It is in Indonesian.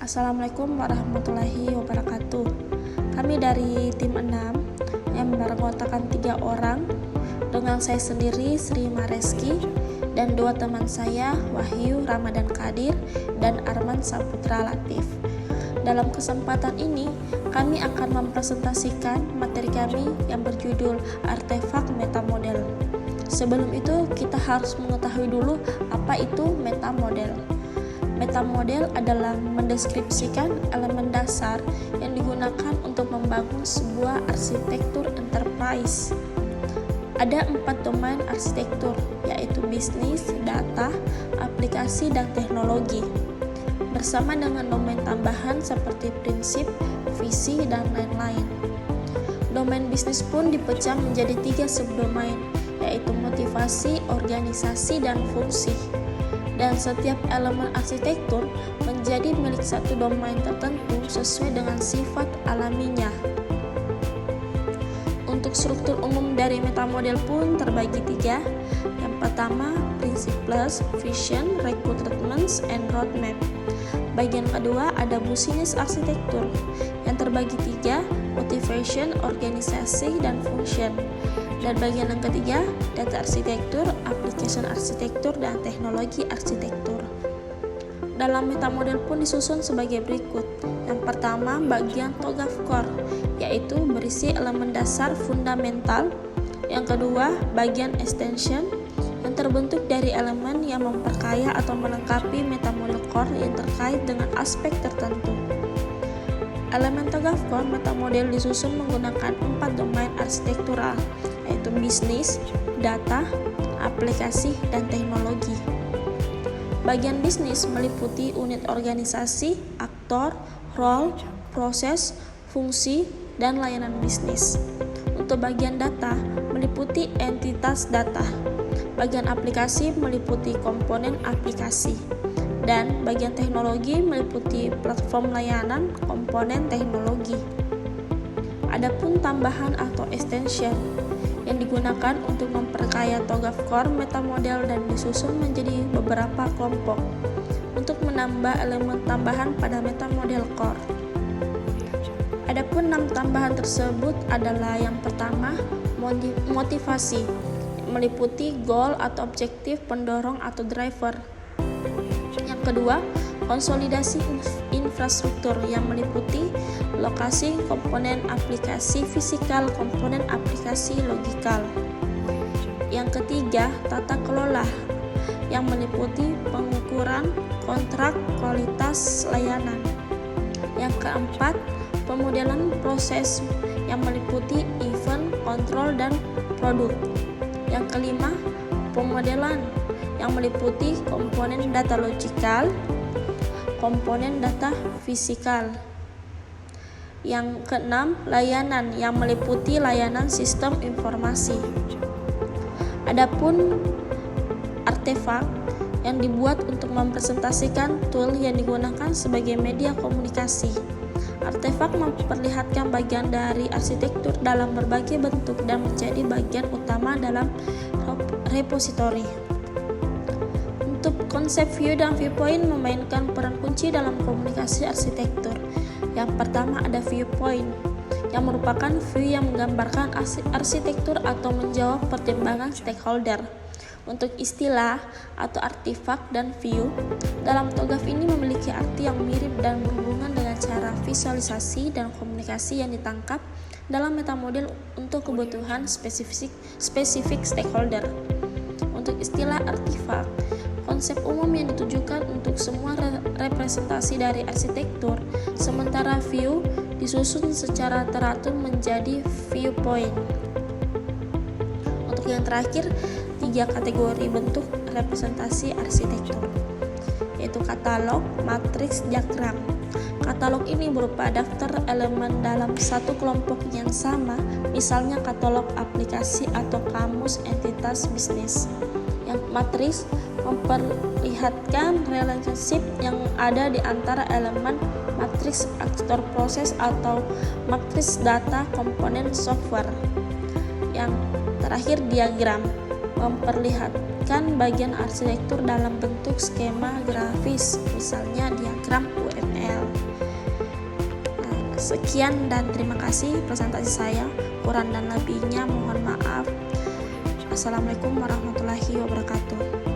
Assalamualaikum warahmatullahi wabarakatuh. Kami dari tim 6 yang beranggotakan 3 orang dengan saya sendiri Sri Mareski dan 2 teman saya Wahyu Ramadan Kadir dan Arman Saputra Latif. Dalam kesempatan ini kami akan mempresentasikan materi kami yang berjudul Artefak Metamodel. Sebelum itu kita harus mengetahui dulu apa itu metamodel. Metamodel adalah mendeskripsikan elemen dasar yang digunakan untuk membangun sebuah arsitektur enterprise. Ada 4 domain arsitektur, yaitu bisnis, data, aplikasi, dan teknologi. Bersama dengan domain tambahan seperti prinsip, visi, dan lain-lain. Domain bisnis pun dipecah menjadi 3 subdomain, yaitu motivasi, organisasi, dan fungsi. Dan setiap elemen arsitektur menjadi milik satu domain tertentu sesuai dengan sifat alaminya. Untuk struktur umum dari metamodel pun terbagi 3. Yang pertama, prinsip plus, vision, recruitment, and roadmap. Bagian kedua ada business arsitektur yang terbagi 3, motivation, organisasi, dan function. Dan bagian yang ketiga, data arsitektur, application arsitektur, dan teknologi arsitektur. Dalam metamodel pun disusun sebagai berikut. Yang pertama, bagian TOGAF core, yaitu berisi elemen dasar fundamental. Yang kedua, bagian extension, yang terbentuk dari elemen yang memperkaya atau melengkapi metamodel core yang terkait dengan aspek tertentu. Elemen TOGAF core metamodel disusun menggunakan 4 domain arsitektural, yaitu bisnis, data, aplikasi, dan teknologi. Bagian bisnis meliputi unit organisasi, aktor, role, proses, fungsi, dan layanan bisnis. Untuk bagian data meliputi entitas data. Bagian aplikasi meliputi komponen aplikasi. Dan bagian teknologi meliputi platform layanan komponen teknologi. Adapun tambahan atau extension yang digunakan untuk memperkaya TOGAF core metamodel dan disusun menjadi beberapa kelompok untuk menambah elemen tambahan pada metamodel core. Adapun 6 tambahan tersebut adalah yang pertama, motivasi, meliputi goal atau objektif pendorong atau driver. Yang kedua, konsolidasi infrastruktur yang meliputi lokasi komponen aplikasi fisikal, komponen aplikasi logikal. Yang ketiga, tata kelola yang meliputi pengukuran kontrak kualitas layanan. Yang keempat, pemodelan proses yang meliputi event, kontrol, dan produk. Yang kelima, pemodelan yang meliputi komponen data logikal, komponen data fisikal. Yang keenam, layanan yang meliputi layanan sistem informasi. Adapun artefak yang dibuat untuk mempresentasikan tool yang digunakan sebagai media komunikasi. Artefak memperlihatkan bagian dari arsitektur dalam berbagai bentuk dan menjadi bagian utama dalam repositori. Untuk konsep view dan viewpoint memainkan peran kunci dalam komunikasi arsitektur. Yang pertama ada viewpoint, yang merupakan view yang menggambarkan arsitektur atau menjawab pertimbangan stakeholder. Untuk istilah atau artefak dan view, dalam TOGAF ini memiliki arti yang mirip dan berhubungan dengan cara visualisasi dan komunikasi yang ditangkap dalam metamodel untuk kebutuhan spesifik stakeholder. Untuk istilah artefak, konsep umum yang ditujukan untuk semua representasi dari arsitektur, sementara view disusun secara teratur menjadi viewpoint. Untuk yang terakhir, 3 kategori bentuk representasi arsitektur, yaitu katalog, matriks, diagram. Katalog ini berupa daftar elemen dalam satu kelompok yang sama, misalnya katalog aplikasi atau kamus entitas bisnis. Yang matriks memperlihatkan relationship yang ada di antara elemen matriks aktor proses atau matriks data komponen software. Yang terakhir, diagram memperlihatkan bagian arsitektur dalam bentuk skema grafis, misalnya diagram Sekian dan terima kasih presentasi saya. Kurang dan lebihnya mohon maaf. Assalamualaikum warahmatullahi wabarakatuh.